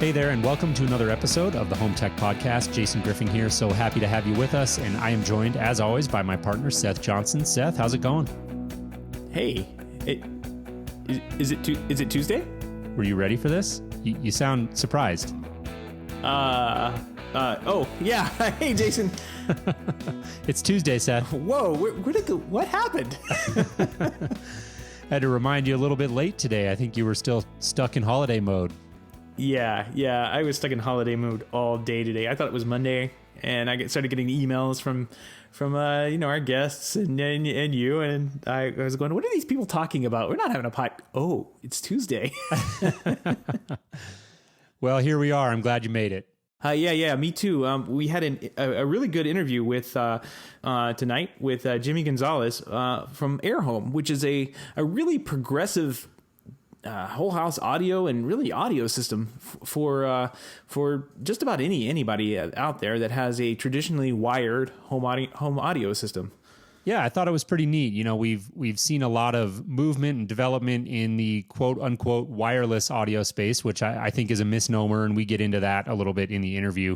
Hey there, and welcome to another episode of the Home Tech Podcast. Jason Griffin here. So happy to have you with us. And I am joined, as always, by my partner, Seth Johnson. Seth, how's it going? Hey, is it Tuesday? Were you ready for this? You sound surprised. Oh, yeah. Hey, Jason. It's Tuesday, Seth. Whoa, what happened? Had to remind you a little bit late today. I think you were still stuck in holiday mode. Yeah, I was stuck in holiday mode all day today. I thought it was Monday, and I started getting emails from our guests and you, and I was going, what are these people talking about? We're not having a pot. Oh, it's Tuesday. Well, here we are. I'm glad you made it. Yeah, me too. We had a really good interview with tonight with Jimi Gonzalez from Airhome, which is a really progressive whole house audio and really audio system for just about anybody out there that has a traditionally wired home audio system. Yeah, I thought it was pretty neat. You know, we've seen a lot of movement and development in the quote unquote wireless audio space, which I think is a misnomer, and we get into that a little bit in the interview.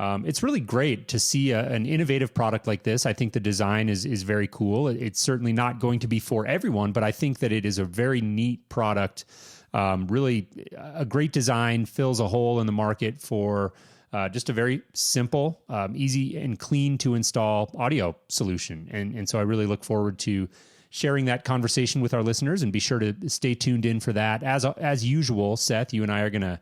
It's really great to see an innovative product like this. I think the design is very cool. It's certainly not going to be for everyone, but I think that it is a very neat product. Really a great design, fills a hole in the market for just a very simple, easy and clean to install audio solution. And so I really look forward to sharing that conversation with our listeners, and be sure to stay tuned in for that. As usual, Seth, you and I are going to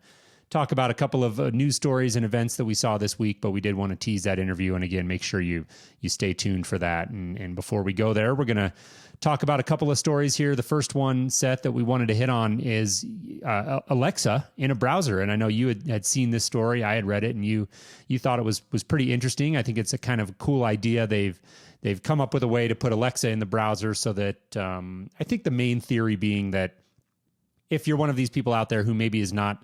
talk about a couple of news stories and events that we saw this week, but we did want to tease that interview. And again, make sure you stay tuned for that. And before we go there, we're going to talk about a couple of stories here. The first one, Seth, that we wanted to hit on is Alexa in a browser. And I know you had seen this story. I had read it, and you thought it was pretty interesting. I think it's a kind of cool idea. They've come up with a way to put Alexa in the browser so that I think the main theory being that if you're one of these people out there who maybe is not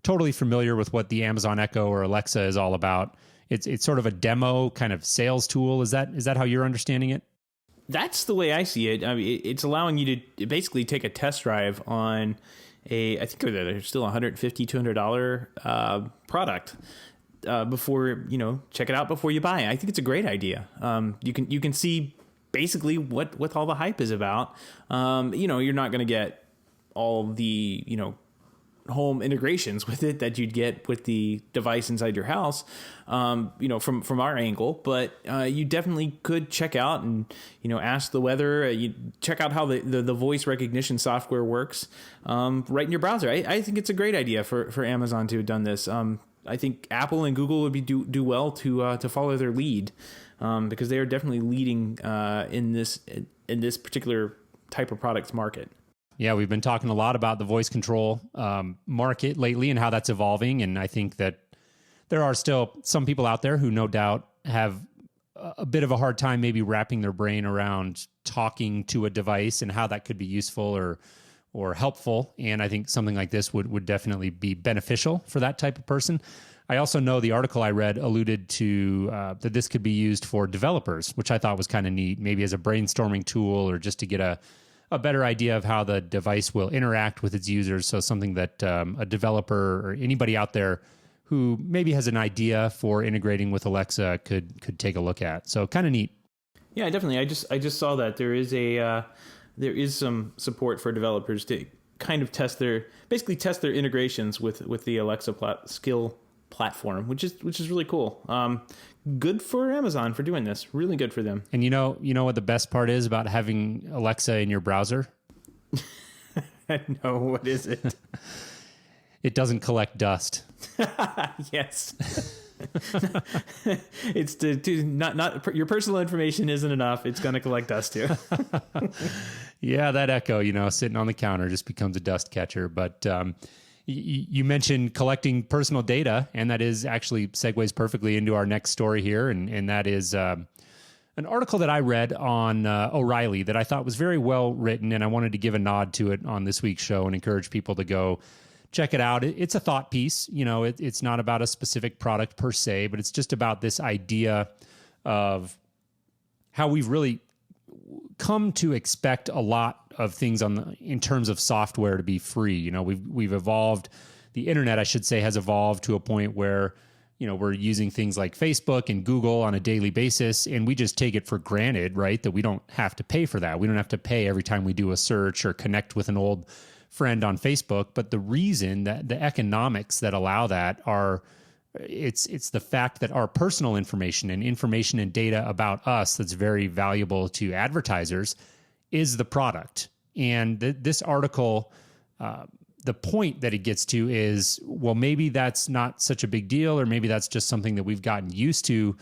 totally familiar with what the Amazon Echo or Alexa is all about, it's sort of a demo kind of sales tool. Is that how you're understanding it? That's the way I see it. I mean, it's allowing you to basically take a test drive on I think they're still $150, $200 product before, check it out before you buy it. I think it's a great idea. You can see basically what all the hype is about. You're not going to get all the, home integrations with it that you'd get with the device inside your house, from our angle, but you definitely could check out and, ask the weather. You check out how the voice recognition software works right in your browser. I think it's a great idea for Amazon to have done this. I think Apple and Google would do well to follow their lead, because they are definitely leading in this particular type of products market. Yeah, we've been talking a lot about the voice control market lately and how that's evolving. And I think that there are still some people out there who no doubt have a bit of a hard time maybe wrapping their brain around talking to a device and how that could be useful or helpful. And I think something like this would definitely be beneficial for that type of person. I also know the article I read alluded to that this could be used for developers, which I thought was kind of neat, maybe as a brainstorming tool or just to get a better idea of how the device will interact with its users. So something that a developer or anybody out there who maybe has an idea for integrating with Alexa could take a look at. So kind of neat. Yeah, definitely. I just saw that there is some support for developers to kind of test their integrations with the Alexa skill platform, which is really cool. Good for Amazon for doing this. Really good for them. And you know what the best part is about having Alexa in your browser? No, what is it? It doesn't collect dust. Yes. It's not your personal information isn't enough. It's going to collect dust too. Yeah, that Echo, sitting on the counter just becomes a dust catcher. But you mentioned collecting personal data, and that is actually segues perfectly into our next story here. And that is an article that I read on O'Reilly that I thought was very well written, and I wanted to give a nod to it on this week's show and encourage people to go check it out. It's a thought piece. It's not about a specific product per se, but it's just about this idea of how we've really come to expect a lot of things in terms of software to be free. We've evolved the internet, I should say, has evolved to a point where, we're using things like Facebook and Google on a daily basis, and we just take it for granted, right? That we don't have to pay for that. We don't have to pay every time we do a search or connect with an old friend on Facebook. But the reason that the economics that allow that are it's the fact that our personal information and data about us that's very valuable to advertisers is the product. And this article, the point that it gets to is, well, maybe that's not such a big deal, or maybe that's just something that we've gotten used to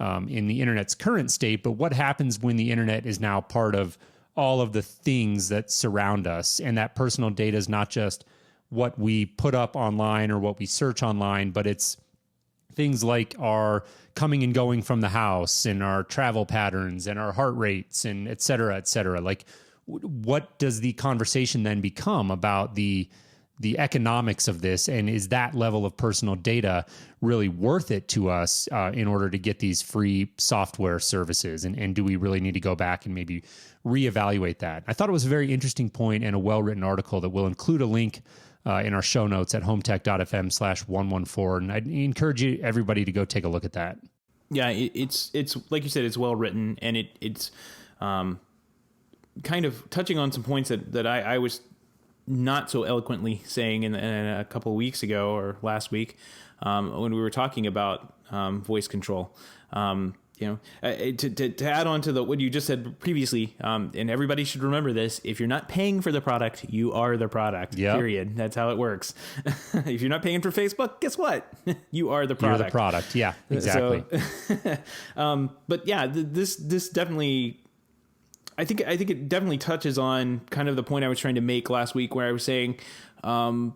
in the internet's current state. But what happens when the internet is now part of all of the things that surround us, and that personal data is not just what we put up online or what we search online, but it's things like our coming and going from the house and our travel patterns and our heart rates and et cetera, et cetera. Like, what does the conversation then become about the economics of this? And is that level of personal data really worth it to us in order to get these free software services? And do we really need to go back and maybe reevaluate that? I thought it was a very interesting point and a well-written article that we'll include a link in our show notes at HomeTech.fm/114. And I'd encourage everybody to go take a look at that. Yeah, it's like you said, it's well written, and it's kind of touching on some points that I was not so eloquently saying in a couple of weeks ago or last week when we were talking about voice control. To add on to what you just said previously, and everybody should remember this: if you're not paying for the product, you are the product. Yep. Period. That's how it works. If you're not paying for Facebook, guess what? You are the product. You're the product. Yeah, exactly. So, but yeah, this definitely. I think it definitely touches on kind of the point I was trying to make last week, where I was saying, wouldn't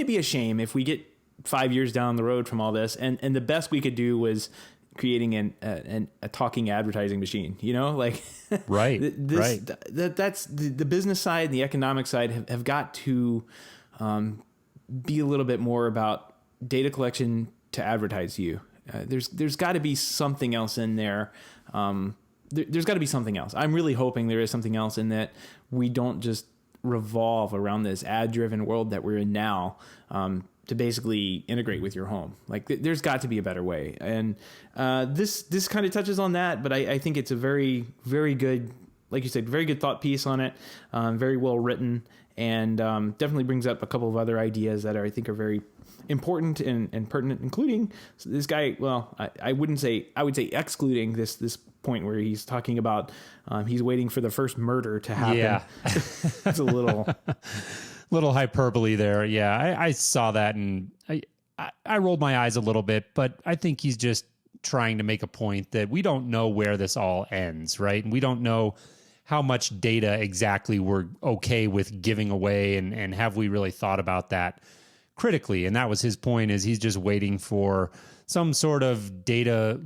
it be a shame if we get 5 years down the road from all this, and the best we could do was creating a talking advertising machine, like right. That's the business side and the economic side have got to be a little bit more about data collection to advertise you. There's got to be something else in there. There's got to be something else. I'm really hoping there is something else, in that we don't just revolve around this ad-driven world that we're in now, to basically integrate with your home. Like, there's got to be a better way. And this kind of touches on that, but I think it's a very, very good, like you said, very good thought piece on it, very well written, and definitely brings up a couple of other ideas that I think are very important and pertinent, including this guy. Well, I would say excluding this point where he's talking about he's waiting for the first murder to happen. Yeah. It's a little hyperbole there. Yeah, I saw that, and I rolled my eyes a little bit, but I think he's just trying to make a point that we don't know where this all ends, right? And we don't know how much data exactly we're okay with giving away, and have we really thought about that critically? And that was his point, is he's just waiting for some sort of data,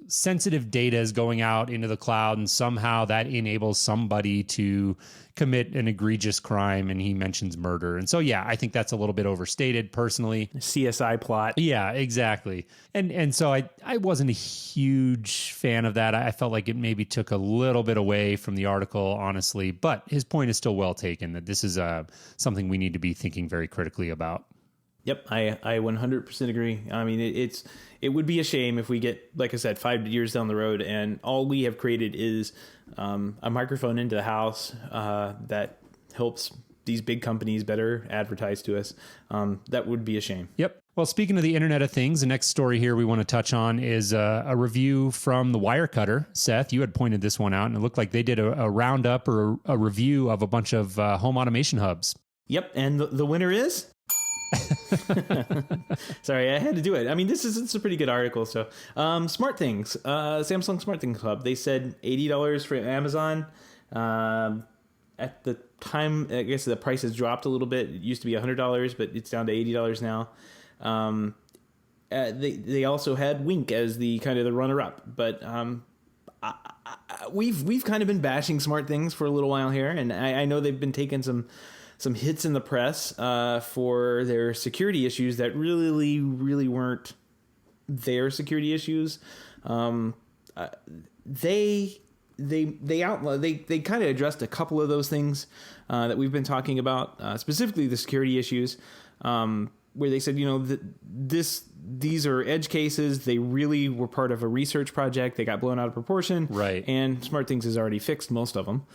sensitive data is going out into the cloud, and somehow that enables somebody to commit an egregious crime. And he mentions murder. And so, yeah, I think that's a little bit overstated personally. CSI plot. Yeah, exactly. And so I wasn't a huge fan of that. I felt like it maybe took a little bit away from the article, honestly, but his point is still well taken, that this is something we need to be thinking very critically about. Yep, I 100% agree. I mean, it would be a shame if we get, like I said, 5 years down the road, and all we have created is a microphone into the house that helps these big companies better advertise to us. That would be a shame. Yep. Well, speaking of the Internet of Things, the next story here we want to touch on is a review from the Wirecutter. Seth, you had pointed this one out, and it looked like they did a roundup or a review of a bunch of home automation hubs. Yep, and the winner is... Sorry, I had to do it. I mean, it's a pretty good article. So, Smart Things, Samsung Smart Things Hub. They said $80 for Amazon. At the time, I guess the price has dropped a little bit. It used to be $100, but it's down to $80 now. They also had Wink as the kind of the runner-up, but we've kind of been bashing Smart Things for a little while here, and I know they've been taking some hits in the press for their security issues that really weren't their security issues. They they kind of addressed a couple of those things that we've been talking about, specifically the security issues, where they said, these are edge cases. They really were part of a research project. They got blown out of proportion. Right. And SmartThings has already fixed most of them.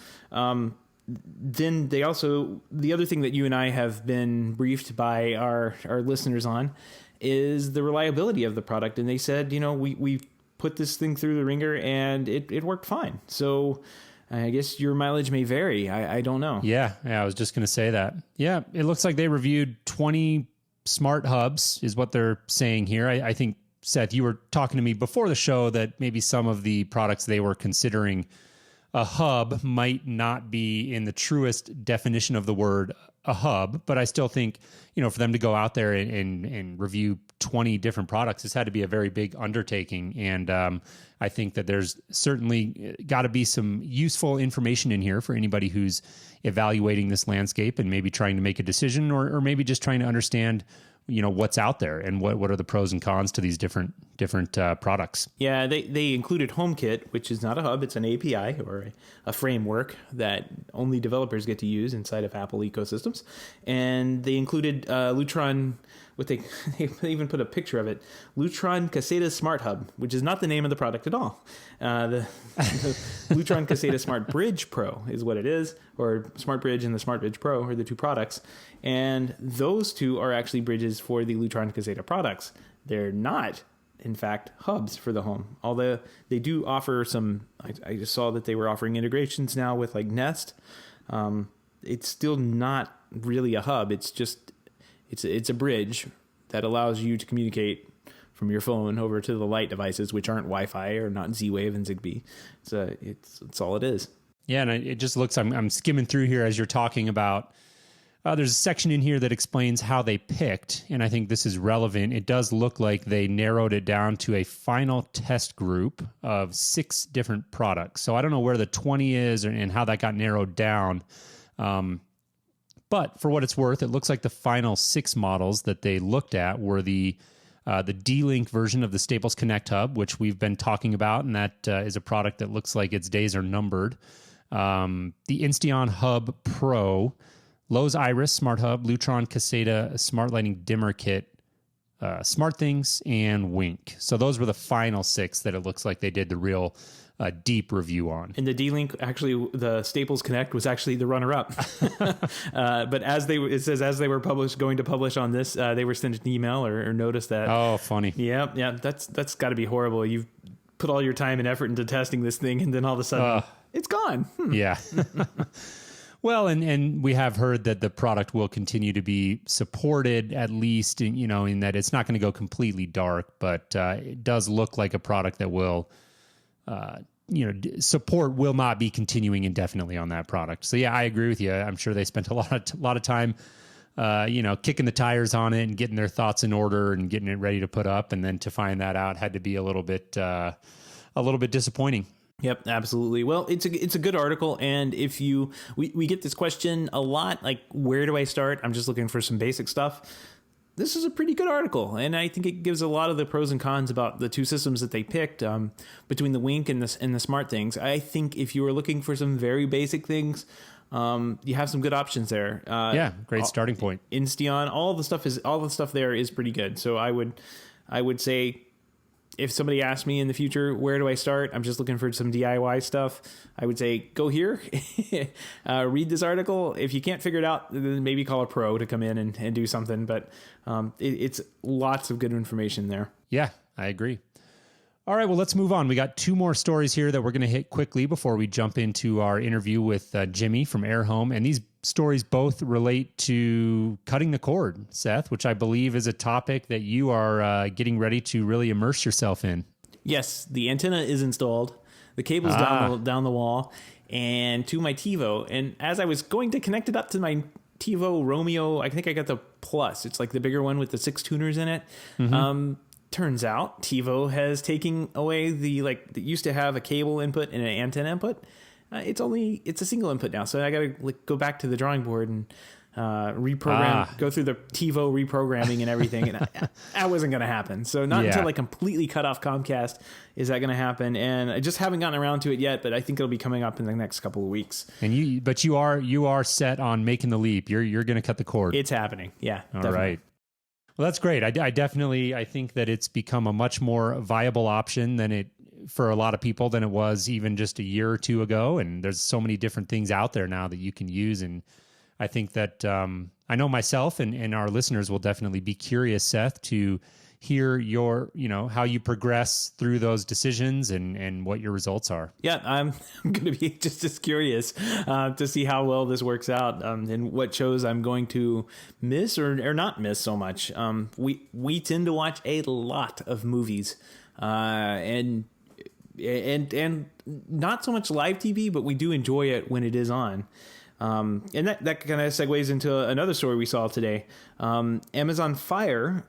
Then the other thing that you and I have been briefed by our listeners on is the reliability of the product. And they said, we put this thing through the ringer and it worked fine. So I guess your mileage may vary. I don't know. Yeah, I was just going to say that. Yeah, it looks like they reviewed 20 smart hubs is what they're saying here. I think, Seth, you were talking to me before the show that maybe some of the products they were considering a hub might not be in the truest definition of the word a hub, but I still think, for them to go out there and review 20 different products, this had to be a very big undertaking. And I think that there's certainly got to be some useful information in here for anybody who's evaluating this landscape and maybe trying to make a decision or maybe just trying to understand what's out there and what are the pros and cons to these different products. Yeah, they included HomeKit, which is not a hub, it's an API or a framework that only developers get to use inside of Apple ecosystems. And they included Lutron, they even put a picture of it, Lutron Caseta Smart Hub, which is not the name of the product at all. The Lutron Caseta Smart Bridge Pro is what it is, or Smart Bridge and the Smart Bridge Pro are the two products. And those two are actually bridges for the Lutron Caseta products. They're not, in fact, hubs for the home. Although they do offer some, I just saw that they were offering integrations now with like Nest. It's still not really a hub. It's just, it's a bridge that allows you to communicate from your phone over to the light devices, which aren't Wi-Fi or not Z-Wave and Zigbee. It's all it is. Yeah, and it just looks, I'm skimming through here as you're talking about, there's a section in here that explains how they picked, and I think this is relevant. It does look like they narrowed it down to a final test group of 6 different products. So I don't know where the 20 is and how that got narrowed down. But for what it's worth, it looks like the final 6 models that they looked at were the D-Link version of the Staples Connect Hub, which we've been talking about, and that is a product that looks like its days are numbered. The Insteon Hub Pro, Lowe's Iris Smart Hub, Lutron Caseta Smart Lighting Dimmer Kit, SmartThings, and Wink. So those were the final 6 that it looks like they did the real deep review on. And the D-Link, actually, the Staples Connect was actually the runner-up. But as they were going to publish on this, they were sent an email or noticed that. Oh, funny. Yeah, that's got to be horrible. You've put all your time and effort into testing this thing, and then all of a sudden, it's gone. Yeah. Well, and we have heard that the product will continue to be supported, at least in that it's not going to go completely dark, but it does look like a product that will, support will not be continuing indefinitely on that product. So yeah, I agree with you. I'm sure they spent a lot of time, kicking the tires on it and getting their thoughts in order and getting it ready to put up, and then to find that out had to be a little bit disappointing. Yep, absolutely. Well, it's a good article, and if we get this question a lot, like, where do I start? I'm just looking for some basic stuff. This is a pretty good article, and I think it gives a lot of the pros and cons about the two systems that they picked, between the Wink and the SmartThings. I think if you were looking for some very basic things, you have some good options there. Great starting point. Insteon, all the stuff there is pretty good. So I would say, if somebody asks me in the future, where do I start? I'm just looking for some DIY stuff. I would say, go here, read this article. If you can't figure it out, then maybe call a pro to come in and do something. But it's lots of good information there. Yeah, I agree. All right, well, let's move on. We got 2 more stories here that we're going to hit quickly before we jump into our interview with Jimi from Airhome. And these stories both relate to cutting the cord, Seth, which I believe is a topic that you are getting ready to really immerse yourself in. Yes, the antenna is installed. The cable's down the wall and to my TiVo. And as I was going to connect it up to my TiVo Romeo, I think I got the Plus. It's like the bigger one with the 6 tuners in it. Mm-hmm. Turns out TiVo has taken away that used to have a cable input and an antenna input. It's a single input now. So I got to go back to the drawing board and go through the TiVo reprogramming and everything, and that wasn't going to happen. So not until I completely cut off Comcast is that going to happen, and I just haven't gotten around to it yet. But I think it'll be coming up in the next couple of weeks. And you are set on making the leap. You're going to cut the cord. It's happening. Yeah. All definitely. right. Well, that's great. I think that it's become a much more viable option for a lot of people than it was even just a year or two ago. And there's so many different things out there now that you can use. And I think that I know myself and our listeners will definitely be curious, Seth, to hear how you progress through those decisions and what your results are. Yeah, I'm going to be just as curious to see how well this works out and what shows I'm going to miss or not miss so much. We tend to watch a lot of movies and not so much live TV, but we do enjoy it when it is on. And that kind of segues into another story we saw today. Amazon Fire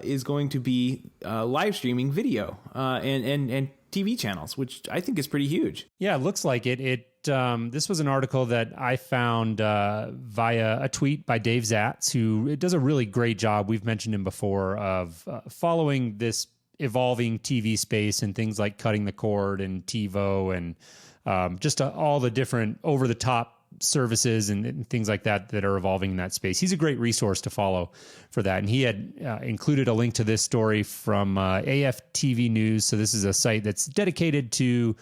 is going to be live streaming video and TV channels, which I think is pretty huge. Yeah, it looks like it. This was an article that I found via a tweet by Dave Zatz, who does a really great job. We've mentioned him before of following this evolving TV space and things like cutting the cord and TiVo and just all the different over-the-top services and things like that are evolving in that space. He's a great resource to follow for that. And he had included a link to this story from AFTV News. So this is a site that's dedicated to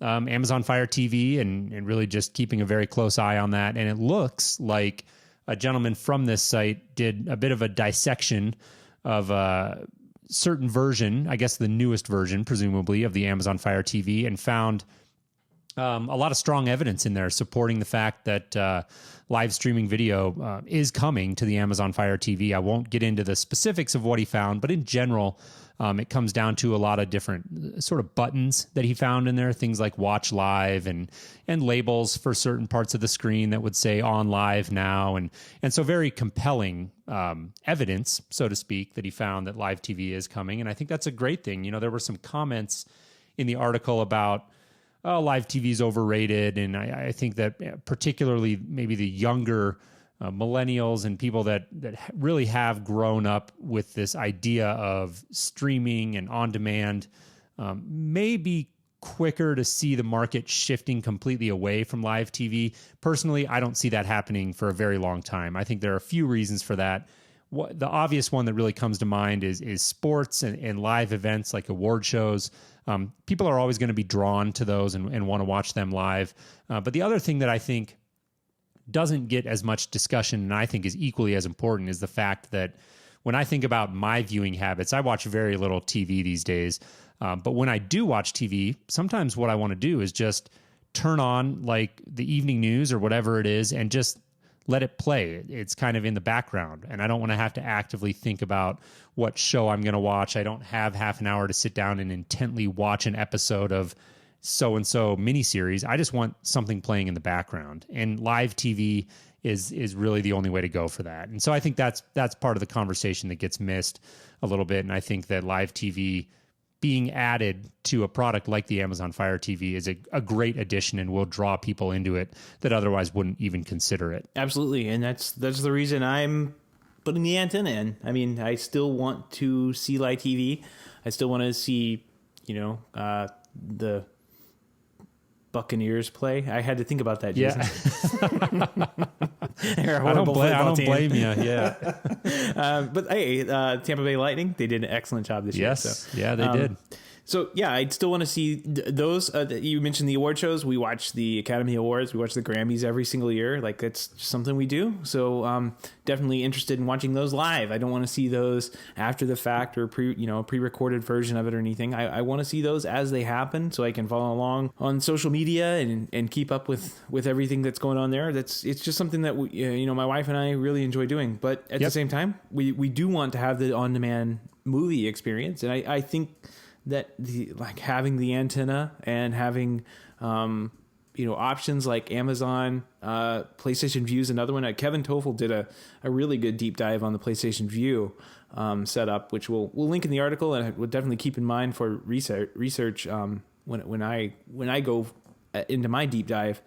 Amazon Fire TV and really just keeping a very close eye on that. And it looks like a gentleman from this site did a bit of a dissection of a certain version, I guess the newest version, presumably, of the Amazon Fire TV, and found a lot of strong evidence in there supporting the fact that live streaming video is coming to the Amazon Fire TV. I won't get into the specifics of what he found, but in general, it comes down to a lot of different sort of buttons that he found in there, things like watch live and labels for certain parts of the screen that would say on live now. And so very compelling evidence, so to speak, that he found that live TV is coming. And I think that's a great thing. You know, there were some comments in the article about live TV is overrated. And I think that particularly maybe the younger millennials and people that really have grown up with this idea of streaming and on demand may be quicker to see the market shifting completely away from live TV. Personally, I don't see that happening for a very long time. I think there are a few reasons for that. The obvious one that really comes to mind is sports and live events like award shows. People are always going to be drawn to those and want to watch them live. But the other thing that I think doesn't get as much discussion and I think is equally as important is the fact that when I think about my viewing habits, I watch very little TV these days. But when I do watch TV, sometimes what I want to do is just turn on like the evening news or whatever it is and just let it play. It's kind of in the background, and I don't want to have to actively think about what show I'm going to watch. I don't have half an hour to sit down and intently watch an episode of so-and-so miniseries. I just want something playing in the background, and live TV is really the only way to go for that. And so I think that's part of the conversation that gets missed a little bit, and I think that live TV being added to a product like the Amazon Fire TV is a great addition and will draw people into it that otherwise wouldn't even consider it. Absolutely. And that's the reason I'm putting the antenna in. I mean, I still want to see live TV. I still want to see, the Buccaneers play. I had to think about that, Jason. Yeah. I don't blame you. Yeah. But hey, Tampa Bay Lightning, they did an excellent job this year. Yes. So, yeah, they did. So yeah, I'd still want to see those. You mentioned the award shows. We watch the Academy Awards. We watch the Grammys every single year. Like it's something we do. So definitely interested in watching those live. I don't want to see those after the fact or pre-recorded version of it or anything. I want to see those as they happen, so I can follow along on social media and keep up with everything that's going on there. It's just something that my wife and I really enjoy doing. But at the same time, we do want to have the on-demand movie experience, and I think that having the antenna and having options like Amazon, PlayStation View is another one. Kevin Toffel did a really good deep dive on the PlayStation View setup, which we'll link in the article, and I would definitely keep in mind for research when I go into my deep dive.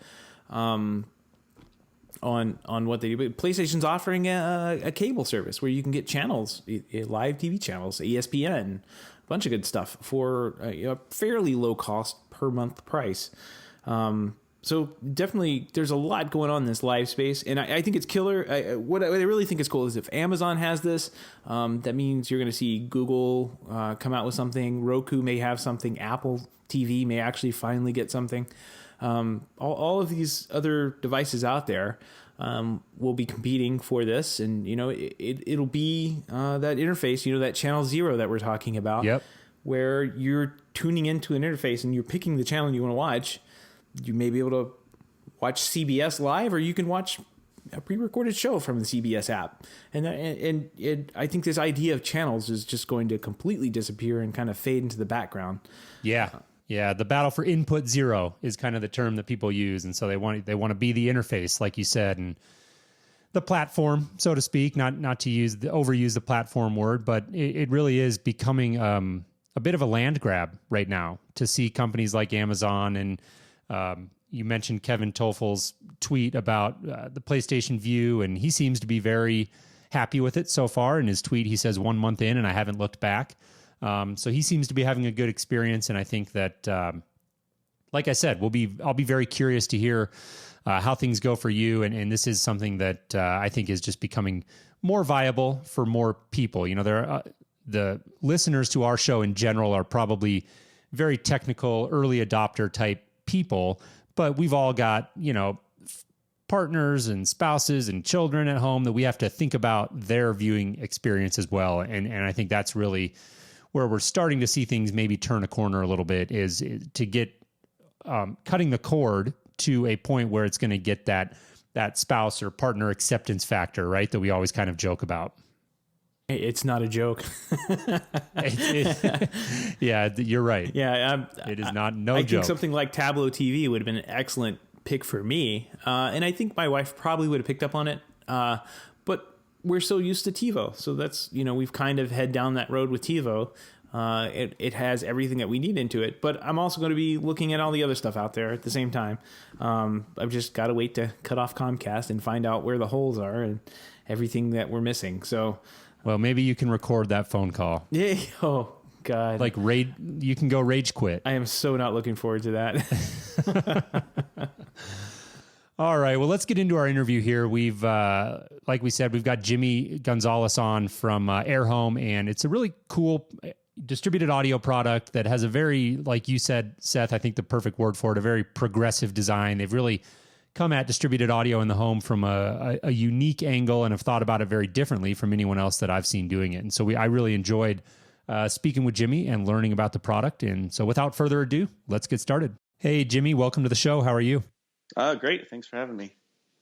on what they do. But PlayStation's offering a cable service where you can get channels, live TV channels, ESPN, a bunch of good stuff for a fairly low cost per month price. So definitely there's a lot going on in this live space, and I think it's killer. What I really think is cool is if Amazon has this, that means you're going to see Google come out with something. Roku may have something. Apple TV may actually finally get something. All of these other devices out there will be competing for this, and it'll be that interface, that channel 0 that we're talking about, Yep. where you're tuning into an interface and you're picking the channel you want to watch. You may be able to watch CBS live, or you can watch a pre-recorded show from the CBS app. And I think this idea of channels is just going to completely disappear and kind of fade into the background. Yeah. Yeah. The battle for input zero is kind of the term that people use. And so they want to be the interface, like you said, and the platform, so to speak, not to overuse the platform word, but it really is becoming a bit of a land grab right now to see companies like Amazon and, you mentioned Kevin Toffel's tweet about the PlayStation View, and he seems to be very happy with it so far. In his tweet, he says 1 month in, and I haven't looked back. So he seems to be having a good experience, and I think that, like I said, I'll be very curious to hear how things go for you. And this is something that I think is just becoming more viable for more people. There are, the listeners to our show in general are probably very technical, early adopter type people, but we've all got, partners and spouses and children at home that we have to think about their viewing experience as well. And I think that's really where we're starting to see things maybe turn a corner a little bit, is to get cutting the cord to a point where it's going to get that spouse or partner acceptance factor, right? That we always kind of joke about. It's not a joke. Yeah, you're right. Yeah, it is not I joke. think something like Tableau TV would have been an excellent pick for me, and I think my wife probably would have picked up on it. But we're so used to TiVo, so that's we've kind of head down that road with TiVo. It has everything that we need into it, but I'm also going to be looking at all the other stuff out there at the same time. I've just got to wait to cut off Comcast and find out where the holes are and everything that we're missing. So. Well, maybe you can record that phone call. Yeah. Oh, God. Like you can go rage quit. I am so not looking forward to that. All right. Well, let's get into our interview here. We've, like we said, we've got Jimi Gonzalez on from Airhome, and it's a really cool distributed audio product that has a very, like you said, Seth, I think the perfect word for it, a very progressive design. They've really come at distributed audio in the home from a unique angle and have thought about it very differently from anyone else that I've seen doing it. And so I really enjoyed speaking with Jimi and learning about the product. And so without further ado, let's get started. Hey, Jimi, welcome to the show. How are you? Great. Thanks for having me.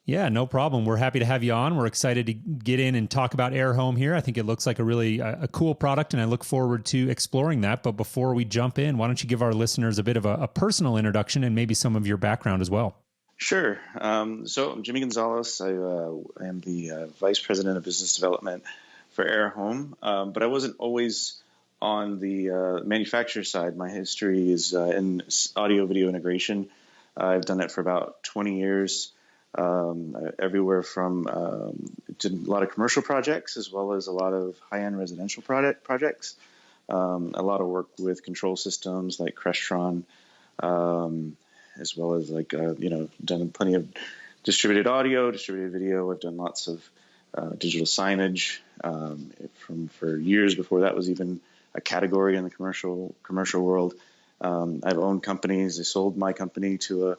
Yeah, no problem. We're happy to have you on. We're excited to get in and talk about Airhome here. I think it looks like a really a cool product, and I look forward to exploring that. But before we jump in, why don't you give our listeners a bit of a personal introduction and maybe some of your background as well? Sure. So I'm Jimi Gonzalez. I am the Vice President of Business Development for Airhome, but I wasn't always on the manufacturer side. My history is in audio-video integration. I've done it for about 20 years, everywhere from did a lot of commercial projects as well as a lot of high-end residential projects. A lot of work with control systems like Crestron, as well as done plenty of distributed audio, distributed video. I've done lots of digital signage for years before that was even a category in the commercial world. I've owned companies. I sold my company to a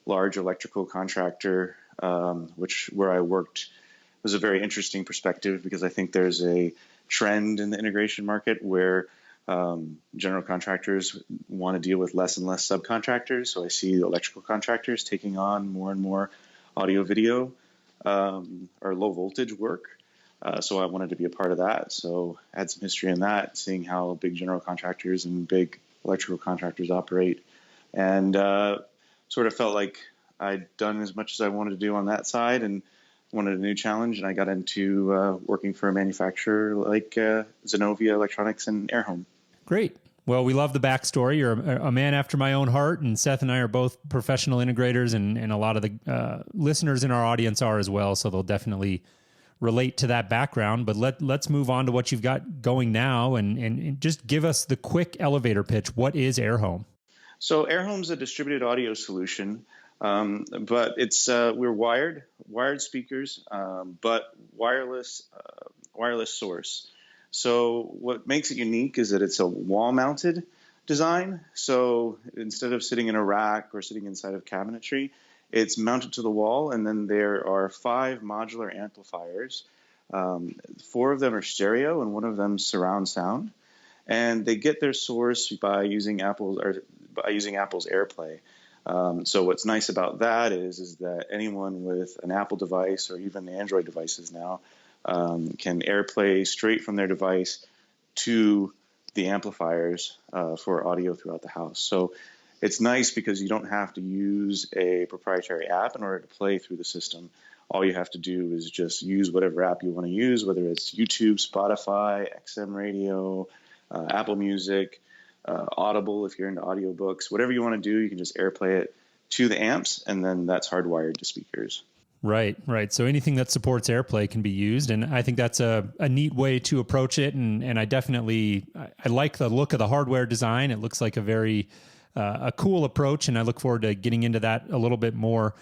large electrical contractor, where I worked was a very interesting perspective because I think there's a trend in the integration market where general contractors want to deal with less and less subcontractors. So I see the electrical contractors taking on more and more audio video or low voltage work. So I wanted to be a part of that. So I had some history in that, seeing how big general contractors and big electrical contractors operate, and sort of felt like I'd done as much as I wanted to do on that side and wanted a new challenge. And I got into working for a manufacturer like Zenobia Electronics and Airhome. Great. Well, we love the backstory. You're a man after my own heart, and Seth and I are both professional integrators, and a lot of the listeners in our audience are as well, so they'll definitely relate to that background. But let's move on to what you've got going now, and just give us the quick elevator pitch. What is Airhome? So Airhome's a distributed audio solution, but it's we're wired speakers, but wireless source. So what makes it unique is that it's a wall-mounted design. So instead of sitting in a rack or sitting inside of cabinetry, it's mounted to the wall, and then there are 5 modular amplifiers. 4 of them are stereo, and 1 of them surround sound. And they get their source by using Apple's AirPlay. So what's nice about that is that anyone with an Apple device or even Android devices now can AirPlay straight from their device to the amplifiers for audio throughout the house. So it's nice because you don't have to use a proprietary app in order to play through the system. All you have to do is just use whatever app you want to use, whether it's YouTube, Spotify, XM Radio, Apple Music, Audible if you're into audiobooks. Whatever you want to do, you can just AirPlay it to the amps, and then that's hardwired to speakers. Right. So anything that supports AirPlay can be used, and I think that's a neat way to approach it. And I definitely I like the look of the hardware design. It looks like a very a cool approach, and I look forward to getting into that a little bit more.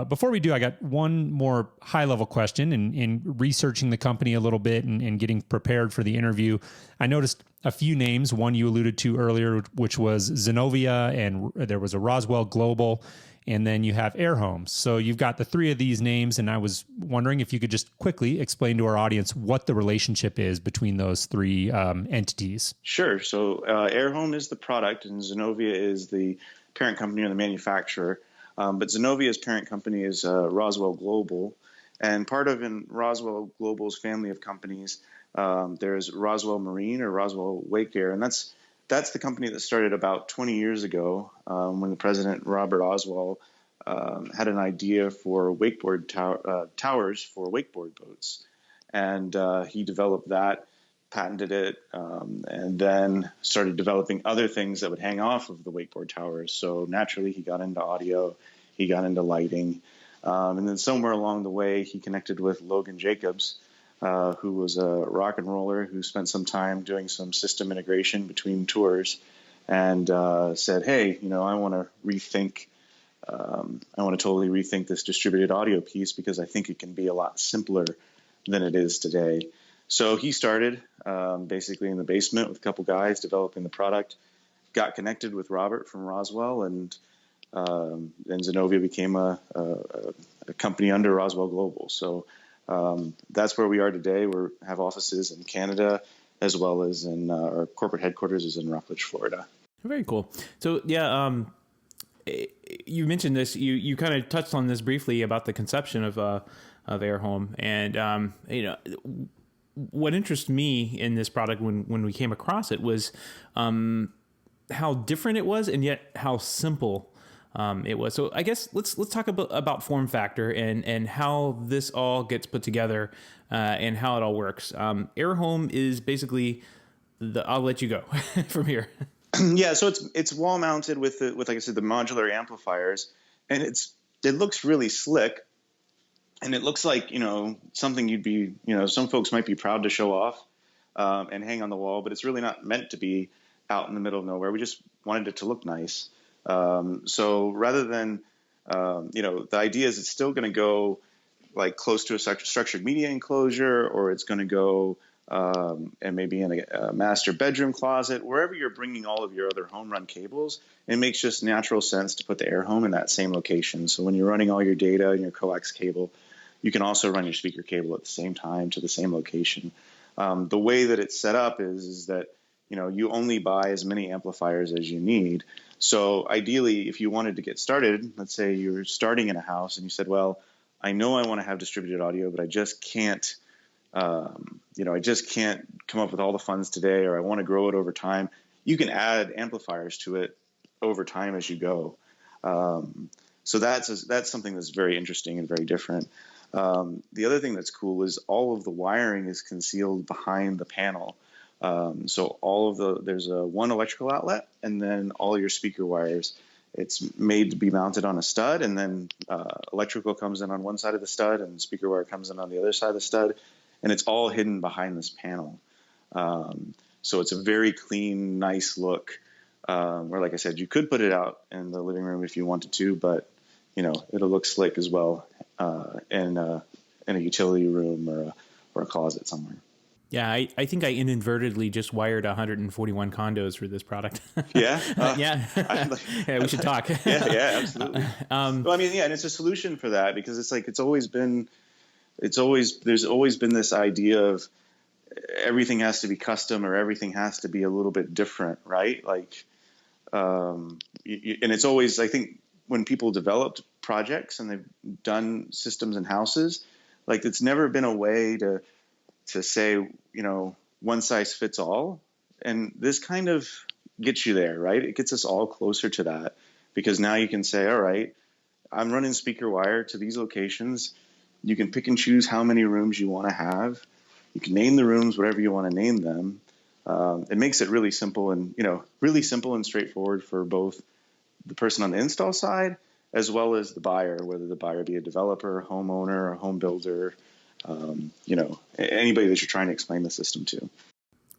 Before we do, I got one more high-level question. In researching the company a little bit and getting prepared for the interview, I noticed a few names. One you alluded to earlier, which was Zenovia, and there was a Roswell Global, and then you have Airhome. So you've got the 3 of these names, and I was wondering if you could just quickly explain to our audience what the relationship is between those 3 entities. Sure. So Airhome is the product, and Zenovia is the parent company or the manufacturer. But Zenovia's parent company is Roswell Global, and part of in Roswell Global's family of companies, there's Roswell Marine or Roswell Wake Air, and that's the company that started about 20 years ago when the president, Robert Oswald, had an idea for wakeboard towers for wakeboard boats, and he developed that, patented it, and then started developing other things that would hang off of the wakeboard towers. So naturally, he got into audio, he got into lighting, and then somewhere along the way, he connected with Logan Jacobs, who was a rock and roller who spent some time doing some system integration between tours, and said, "Hey, I want to totally rethink this distributed audio piece because I think it can be a lot simpler than it is today." So he started basically in the basement with a couple guys developing the product, got connected with Robert from Roswell, and Zenovia became a company under Roswell Global. So that's where we are today. We have offices in Canada as well as in our corporate headquarters is in Rockledge, Florida. Very cool. So you mentioned this. You kind of touched on this briefly about the conception of Airhome, and what interests me in this product when we came across it was how different it was, and yet how simple it was. So I guess let's talk about form factor and how this all gets put together and how it all works. Airhome is basically I'll let you go from here. Yeah, so it's wall mounted with like I said, the modular amplifiers, and it looks really slick. And it looks like, something you'd be, some folks might be proud to show off and hang on the wall, but it's really not meant to be out in the middle of nowhere. We just wanted it to look nice. So rather than, the idea is it's still going to go like close to a structured media enclosure, or it's going to go and maybe in a master bedroom closet, wherever you're bringing all of your other home run cables. It makes just natural sense to put the Airhome in that same location. So when you're running all your data and your coax cable, you can also run your speaker cable at the same time to the same location. The way that it's set up is that you only buy as many amplifiers as you need. So ideally, if you wanted to get started, let's say you're starting in a house and you said, well, I know I want to have distributed audio, but I just can't come up with all the funds today, or I want to grow it over time. You can add amplifiers to it over time as you go. So that's something that's very interesting and very different. The other thing that's cool is all of the wiring is concealed behind the panel. So there's one electrical outlet, and then all your speaker wires. It's made to be mounted on a stud, and then electrical comes in on one side of the stud, and speaker wire comes in on the other side of the stud, and it's all hidden behind this panel. So it's a very clean, nice look. Where, like I said, you could put it out in the living room if you wanted to, but it'll look slick as well in a utility room or a closet somewhere. Yeah, I think I inadvertently just wired 141 condos for this product. Yeah? Yeah, we should talk. Yeah, absolutely. Well, I mean, yeah, and it's a solution for that, because it's like there's always been this idea of everything has to be custom, or everything has to be a little bit different, right? Like, and it's always, I think, when people developed projects and they've done systems and houses, like, it's never been a way to say, one size fits all. And this kind of gets you there, right? It gets us all closer to that, because now you can say, all right, I'm running speaker wire to these locations. You can pick and choose how many rooms you want to have. You can name the rooms whatever you want to name them. It makes it really simple and straightforward for both the person on the install side as well as the buyer, whether the buyer be a developer, homeowner, or home builder, anybody that you're trying to explain the system to.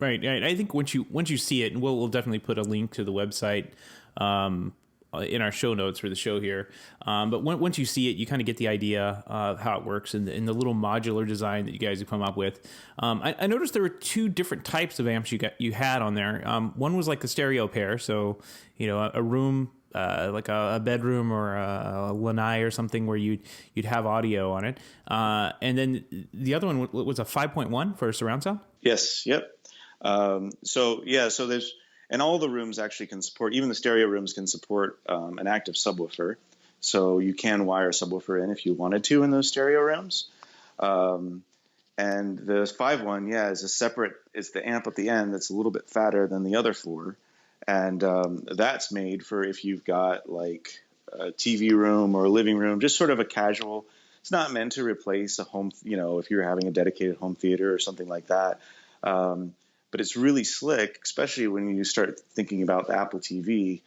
Right. I think once you see it, and we'll definitely put a link to the website in our show notes for the show here. But once you see it, you kind of get the idea of how it works and the little modular design that you guys have come up with. I noticed there were two different types of amps you had on there. One was like a stereo pair, so a room. Like a bedroom or a lanai or something where you'd have audio on it. And then the other one was a 5.1 for surround sound? Yes. Yep. So there's, and all the rooms actually can support, even the stereo rooms can support an active subwoofer. So you can wire a subwoofer in if you wanted to in those stereo rooms. And the 5.1, is a separate, it's the amp at the end that's a little bit fatter than the other four. And that's made for if you've got like a TV room or a living room, just sort of a casual. It's not meant to replace a home, if you're having a dedicated home theater or something like that. But it's really slick, especially when you start thinking about the Apple TV.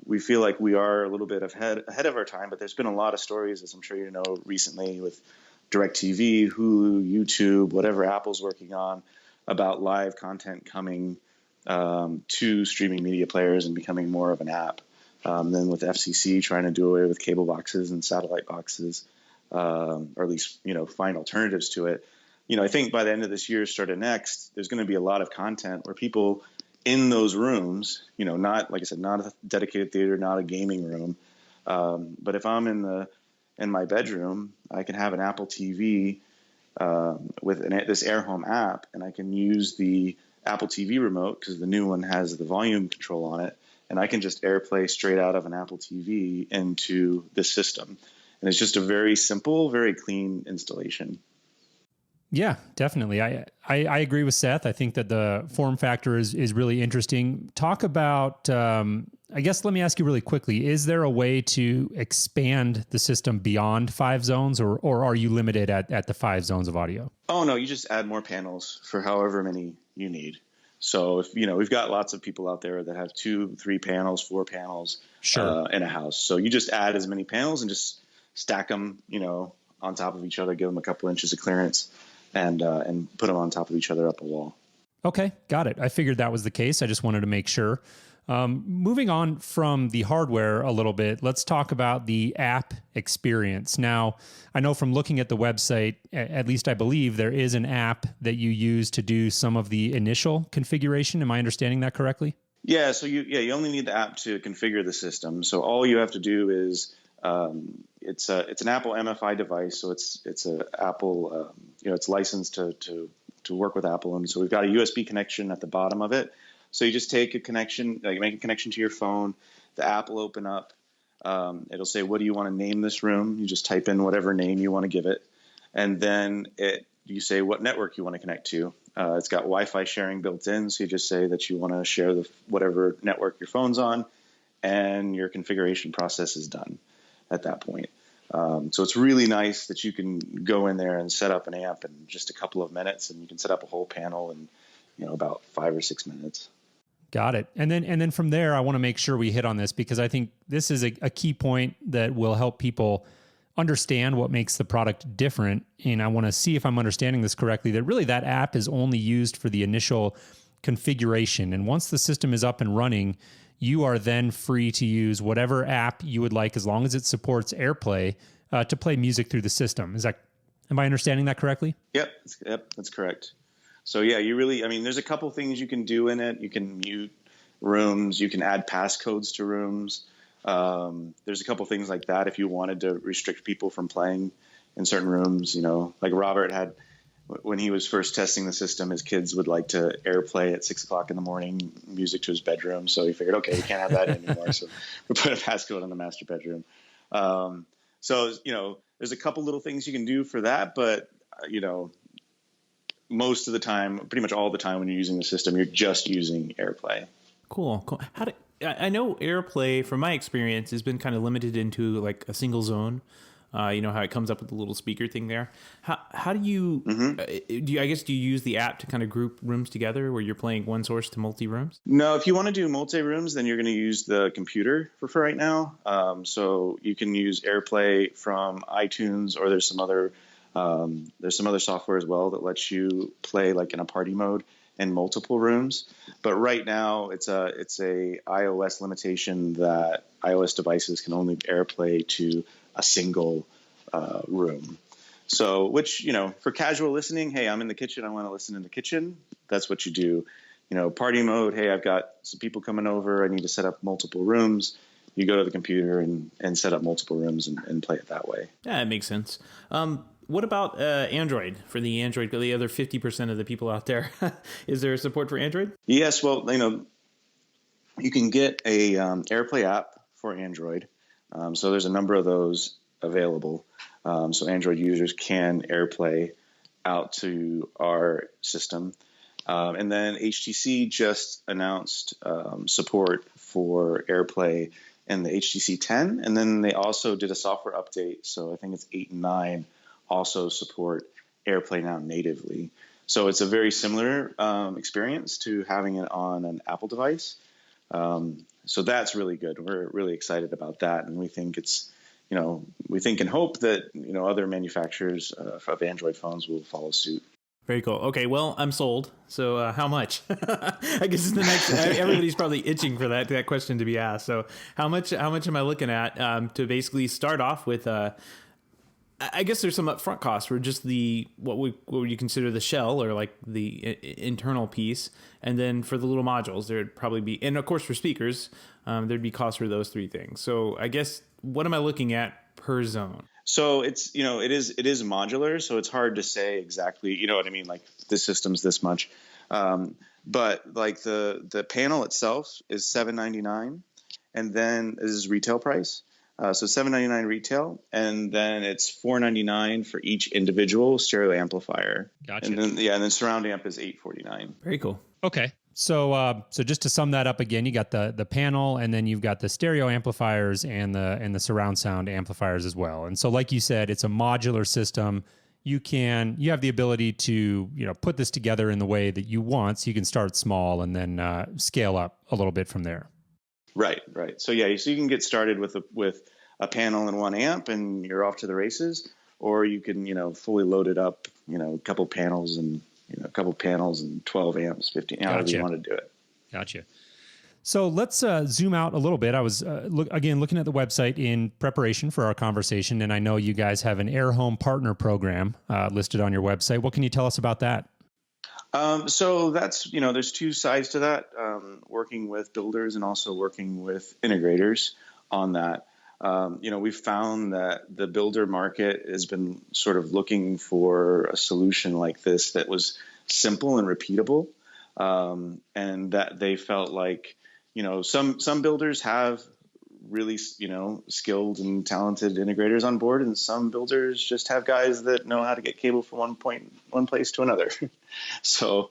We feel like we are a little bit ahead of our time, but there's been a lot of stories, as I'm sure you know, recently with DirecTV, Hulu, YouTube, whatever Apple's working on, about live content coming to streaming media players and becoming more of an app. Then with FCC trying to do away with cable boxes and satellite boxes, or at least, find alternatives to it. I think by the end of this year, start of next, there's going to be a lot of content where people in those rooms, not, like I said, not a dedicated theater, not a gaming room. But if I'm in my bedroom, I can have an Apple TV with this Airhome app, and I can use the Apple TV remote, because the new one has the volume control on it, and I can just AirPlay straight out of an Apple TV into this system. And it's just a very simple, very clean installation. Yeah, definitely. I agree with Seth. I think that the form factor is really interesting. Talk about, I guess, let me ask you really quickly, is there a way to expand the system beyond 5 zones, or are you limited at the 5 zones of audio? Oh, no, you just add more panels for however many you need. So if, we've got lots of people out there that have 2, 3 panels, 4 panels sure. In a house. So you just add as many panels and just stack them, on top of each other, give them a couple inches of clearance, and put them on top of each other up a wall. Okay, got it. I figured that was the case. I just wanted to make sure. Moving on from the hardware a little bit, let's talk about the app experience. Now, I know from looking at the website, at least I believe there is an app that you use to do some of the initial configuration. Am I understanding that correctly? Yeah. So you only need the app to configure the system. So all you have to do is it's an Apple MFI device. So it's a Apple, it's licensed to work with Apple. And so we've got a USB connection at the bottom of it. So you just take a connection, you make a connection to your phone, the app will open up. It'll say, what do you want to name this room? You just type in whatever name you want to give it. And then you say what network you want to connect to. It's got Wi-Fi sharing built in. So you just say that you want to share whatever network your phone's on, and your configuration process is done at that point. So it's really nice that you can go in there and set up an amp in just a couple of minutes, and you can set up a whole panel in, about 5 or 6 minutes. Got it. And then from there, I want to make sure we hit on this, because I think this is a key point that will help people understand what makes the product different. And I want to see if I'm understanding this correctly, that really that app is only used for the initial configuration. And once the system is up and running, you are then free to use whatever app you would like, as long as it supports AirPlay, to play music through the system. Am I understanding that correctly? Yep, that's correct. So yeah, there's a couple things you can do in it. You can mute rooms, you can add passcodes to rooms. There's a couple things like that if you wanted to restrict people from playing in certain rooms. Like Robert had, when he was first testing the system, his kids would like to AirPlay at 6 o'clock in the morning, music to his bedroom. So he figured, okay, we can't have that anymore. So we put a passcode in the master bedroom. There's a couple little things you can do for that, but most of the time, pretty much all the time when you're using the system, you're just using AirPlay. Cool. I know AirPlay, from my experience, has been kind of limited into like a single zone. How it comes up with the little speaker thing there. How do you, do you use the app to kind of group rooms together where you're playing one source to multi-rooms? No, if you want to do multi-rooms, then you're going to use the computer for right now. So you can use AirPlay from iTunes, or there's some other software as well that lets you play like in a party mode in multiple rooms. But right now it's a iOS limitation that iOS devices can only AirPlay to a single room. So, which, for casual listening, hey, I'm in the kitchen, I want to listen in the kitchen. That's what you do. Party mode, hey, I've got some people coming over, I need to set up multiple rooms. You go to the computer and set up multiple rooms and play it that way. Yeah, it makes sense. What about Android, the other 50% of the people out there? Is there support for Android? Yes. Well, you can get a AirPlay app for Android. So there's a number of those available. So Android users can AirPlay out to our system. And then HTC just announced support for AirPlay in the HTC 10. And then they also did a software update. So I think it's 8 and 9 also support AirPlay now natively. So it's a very similar experience to having it on an Apple device. So that's really good. We're really excited about that. And we think we think and hope that, other manufacturers of Android phones will follow suit. Very cool. Okay, well, I'm sold. So how much? I guess it's the next. Everybody's probably itching for that question to be asked. So how much am I looking at to basically start off with? I guess there's some upfront costs for just what would you consider the shell, or like the internal piece, and then for the little modules there'd probably be, and of course for speakers, there'd be costs for those three things. So I guess, what am I looking at per zone? So it's, it is modular, so it's hard to say exactly, you know what I mean? Like this system's this much. But like the panel itself is $799, and then this is retail price. So $799 retail, and then it's $499 for each individual stereo amplifier. Gotcha. And then surround amp is $849. Very cool. Okay. So just to sum that up again, you got the panel, and then you've got the stereo amplifiers and the surround sound amplifiers as well. And so, like you said, it's a modular system. You have the ability to, put this together in the way that you want. So you can start small and then scale up a little bit from there. Right. So you can get started with a panel and one amp, and you're off to the races. Or you can, fully load it up, a couple panels and 12 amps, 15, however you want to do it. Gotcha. So let's zoom out a little bit. I was looking at the website in preparation for our conversation, and I know you guys have an Airhome partner program listed on your website. What can you tell us about that? So that's, there's two sides to that, working with builders and also working with integrators on that. We've found that the builder market has been sort of looking for a solution like this that was simple and repeatable, and that they felt like, some builders have really, skilled and talented integrators on board, and some builders just have guys that know how to get cable from one place to another. So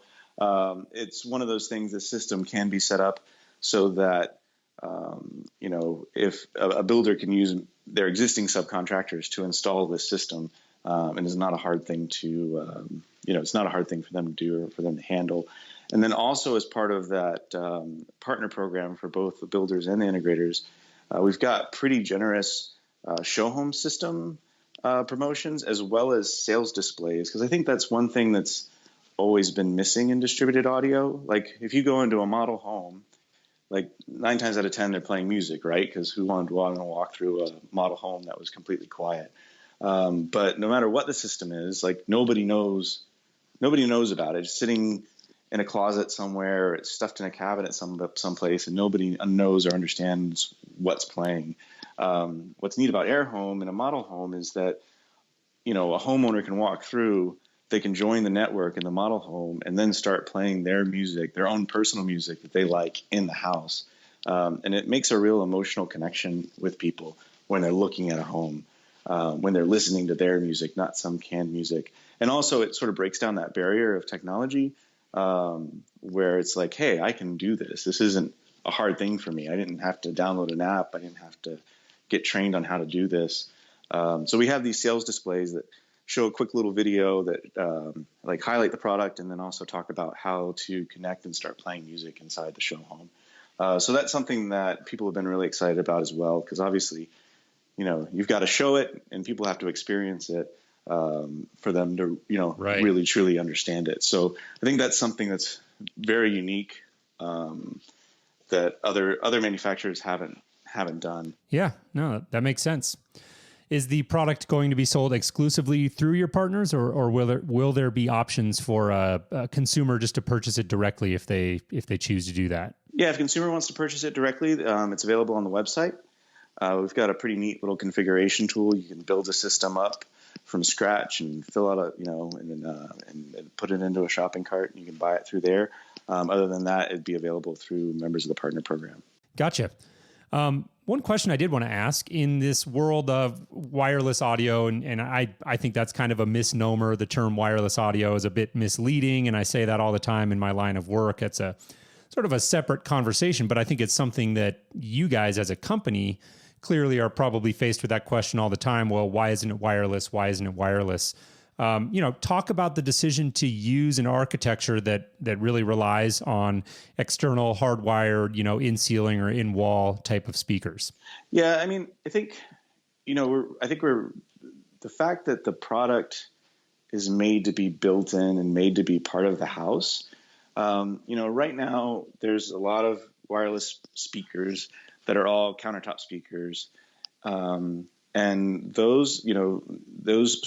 it's one of those things. The system can be set up so that if a builder can use their existing subcontractors to install this system, and it's not a hard thing to it's not a hard thing for them to do or for them to handle. And then also as part of that partner program for both the builders and the integrators, we've got pretty generous show home system promotions as well as sales displays, because I think that's one thing that's always been missing in distributed audio. Like if you go into a model home, like 9 times out of 10 they're playing music, right? Because who wanted to walk through a model home that was completely quiet? But no matter what the system is, like nobody knows about it. It's sitting in a closet somewhere, it's stuffed in a cabinet someplace, and nobody knows or understands what's playing. What's neat about Airhome in a model home is that, a homeowner can walk through, they can join the network in the model home and then start playing their music, their own personal music that they like in the house. And it makes a real emotional connection with people when they're looking at a home, when they're listening to their music, not some canned music. And also it sort of breaks down that barrier of technology, where it's like, hey, I can do this. This isn't a hard thing for me. I didn't have to download an app. I didn't have to get trained on how to do this. So we have these sales displays that show a quick little video that like highlight the product and then also talk about how to connect and start playing music inside the show home. So that's something that people have been really excited about as well, because obviously, you've got to show it and people have to experience it for them to, Right. really truly understand it. So I think that's something that's very unique that other manufacturers haven't done. Yeah, no, that makes sense. Is the product going to be sold exclusively through your partners, or will there be options for a consumer just to purchase it directly if they choose to do that? Yeah, if a consumer wants to purchase it directly, it's available on the website. We've got a pretty neat little configuration tool. You can build a system up from scratch and fill out and put it into a shopping cart, and you can buy it through there. Other than that, it'd be available through members of the partner program. Gotcha. One question I did want to ask, in this world of wireless audio, and I think that's kind of a misnomer. The term wireless audio is a bit misleading, and I say that all the time in my line of work. It's a sort of a separate conversation, but I think it's something that you guys as a company clearly are probably faced with that question all the time. Well, why isn't it wireless? Why isn't it wireless? Talk about the decision to use an architecture that really relies on external hardwired, in ceiling or in wall type of speakers. Yeah, I mean, I think, we're the fact that the product is made to be built in and made to be part of the house. Right now there's a lot of wireless speakers that are all countertop speakers. And those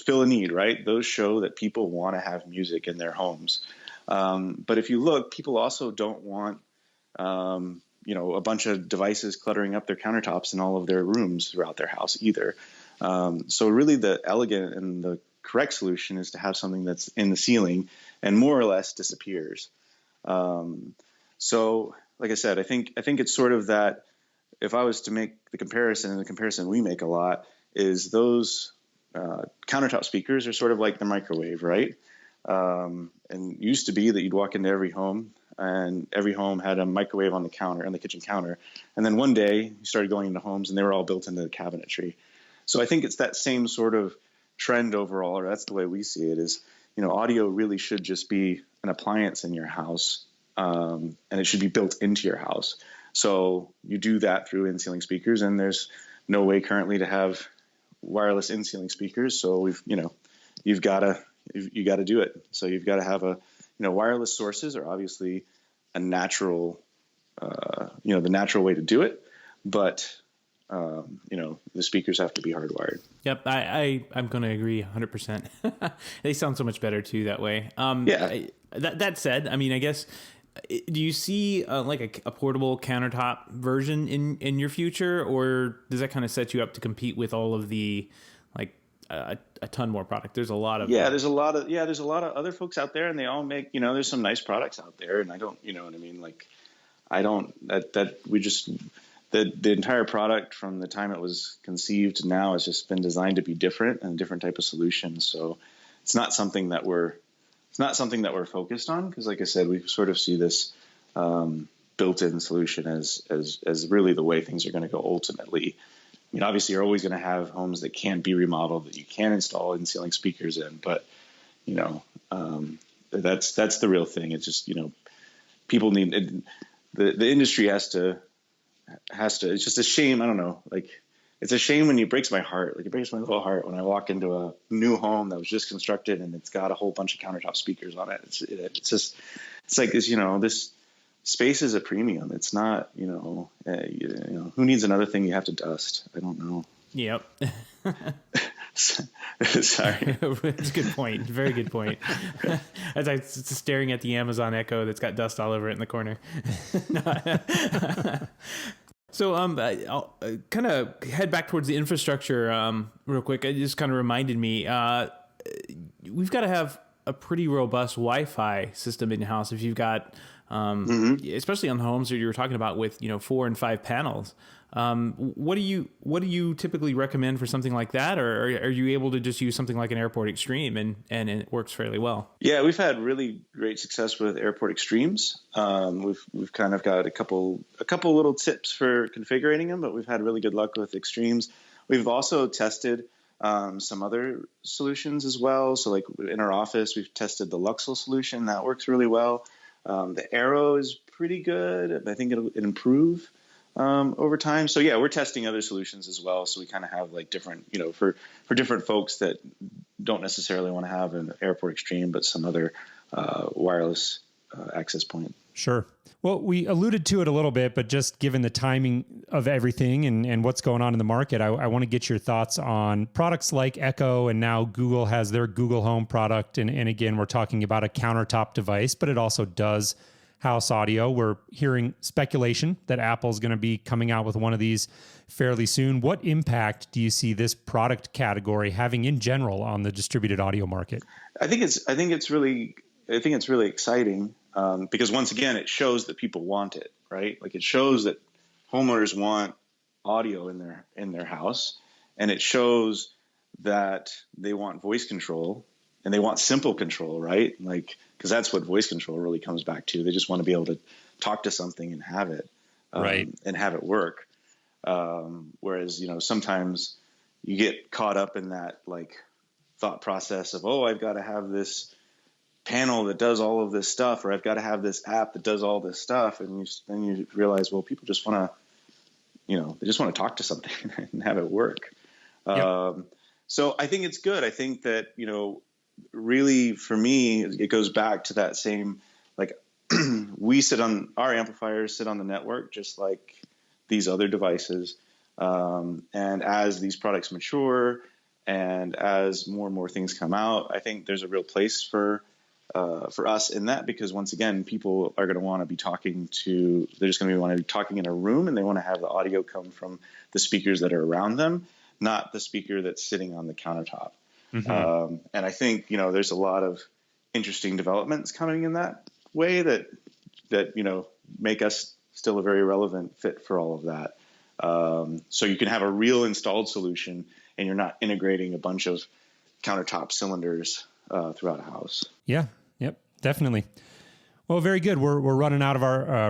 fill a need, right? Those show that people want to have music in their homes. But if you look, people also don't want, a bunch of devices cluttering up their countertops in all of their rooms throughout their house either. So really the elegant and the correct solution is to have something that's in the ceiling and more or less disappears. So like I said, I think it's sort of that, if I was to make the comparison, and the comparison we make a lot, is those countertop speakers are sort of like the microwave, right? And it used to be that you'd walk into every home, and every home had a microwave on the kitchen counter. And then one day you started going into homes and they were all built into the cabinetry. So I think it's that same sort of trend overall, or that's the way we see it, is, audio really should just be an appliance in your house, and it should be built into your house. So you do that through in-ceiling speakers, and there's no way currently to have wireless in-ceiling speakers. So you've got to do it. So you've got to have wireless sources are obviously a natural, the natural way to do it, but the speakers have to be hardwired. Yep, I'm going to agree 100%. They sound so much better too that way. Yeah. That said, I mean, I guess, do you see like a portable countertop version in your future, or does that kind of set you up to compete with all of the a ton more product? There's a lot of there's a lot of other folks out there, and they all make there's some nice products out there, and I don't what I mean, like I don't that we just the entire product from the time it was conceived to now has just been designed to be different and a different type of solution. So it's not something that we're focused on, because like I said, we sort of see this built-in solution as really the way things are going to go ultimately. mean, obviously you're always going to have homes that can be remodeled that you can install in-ceiling speakers in, but that's the real thing. It's just, people need the industry has to. It's just a shame. I don't know. Like, it's a shame when it breaks my heart. Like, it breaks my little heart when I walk into a new home that was just constructed and it's got a whole bunch of countertop speakers on it. It's like this. This space is a premium. It's not. Who needs another thing you have to dust? I don't know. Yep. Sorry. That's a good point. Very good point. As I'm staring at the Amazon Echo that's got dust all over it in the corner. So I'll kind of head back towards the infrastructure real quick. It just kind of reminded me, we've got to have a pretty robust Wi-Fi system in your house if you've got, especially on homes that you were talking about with 4 and 5 panels. What do you typically recommend for something like that, or are you able to just use something like an Airport Extreme and it works fairly well? Yeah, we've had really great success with Airport Extremes. We've kind of got a couple little tips for configuring them, but we've had really good luck with Extremes. We've also tested some other solutions as well. So like in our office, we've tested the Luxel solution that works really well. The Aero is pretty good. I think it'll improve over time. So yeah, we're testing other solutions as well. So we kind of have like different, for different folks that don't necessarily want to have an Airport Extreme, but some other wireless access point. Sure. Well, we alluded to it a little bit, but just given the timing of everything and what's going on in the market, I want to get your thoughts on products like Echo, and now Google has their Google Home product. And again, we're talking about a countertop device, but it also does house audio. We're hearing speculation that Apple's going to be coming out with one of these fairly soon. What impact do you see this product category having in general on the distributed audio market? I think it's really exciting because once again, it shows that people want it, right? Like, it shows that homeowners want audio in their house, and it shows that they want voice control and they want simple control, right? Like, because that's what voice control really comes back to. They just want to be able to talk to something and have it, right, and have it work. Whereas, sometimes you get caught up in that like thought process of, oh, I've got to have this panel that does all of this stuff, or I've got to have this app that does all this stuff, and then you realize, well, people just want to, they just want to talk to something and have it work. Yep. So I think it's good. I think that really, for me, it goes back to that same, like, our amplifiers sit on the network just like these other devices. And as these products mature and as more and more things come out, I think there's a real place for us in that, because once again, people are going to want to be they're just going to want to be talking in a room, and they want to have the audio come from the speakers that are around them, not the speaker that's sitting on the countertop. Mm-hmm. And I think, there's a lot of interesting developments coming in that way that make us still a very relevant fit for all of that. So you can have a real installed solution, and you're not integrating a bunch of countertop cylinders throughout a house. Yeah. Yep. Definitely. Well, very good. We're running out of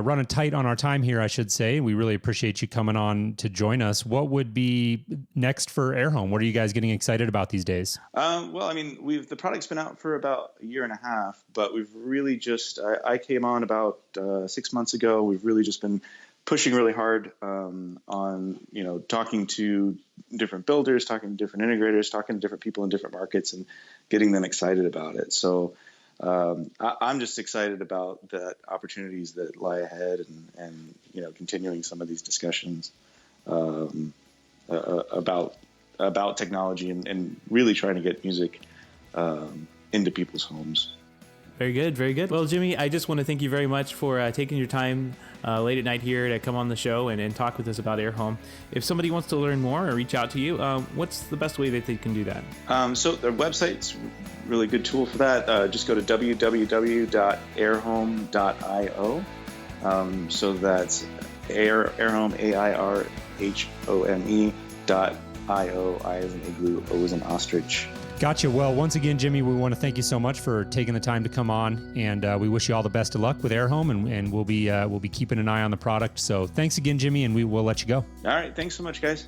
running tight on our time here, I should say. We really appreciate you coming on to join us. What would be next for Airhome? What are you guys getting excited about these days? Well, I mean, the product's been out for about a year and a half, but we've really just, I came on about 6 months ago. We've really just been pushing really hard on, talking to different builders, talking to different integrators, talking to different people in different markets, and getting them excited about it. So I'm just excited about the opportunities that lie ahead, and continuing some of these discussions about technology and really trying to get music into people's homes. Very good, very good. Well, Jimmy, I just want to thank you very much for taking your time late at night here to come on the show and talk with us about Airhome. If somebody wants to learn more or reach out to you, what's the best way that they can do that? So their website's really good tool for that. Just go to www.airhome.io. So that's Airhome, AIRHOME.io. I as an igloo, O as an ostrich. Gotcha. Well, once again, Jimmy, we want to thank you so much for taking the time to come on, and we wish you all the best of luck with Airhome, and we'll be keeping an eye on the product. So thanks again, Jimmy, and we will let you go. All right. Thanks so much, guys.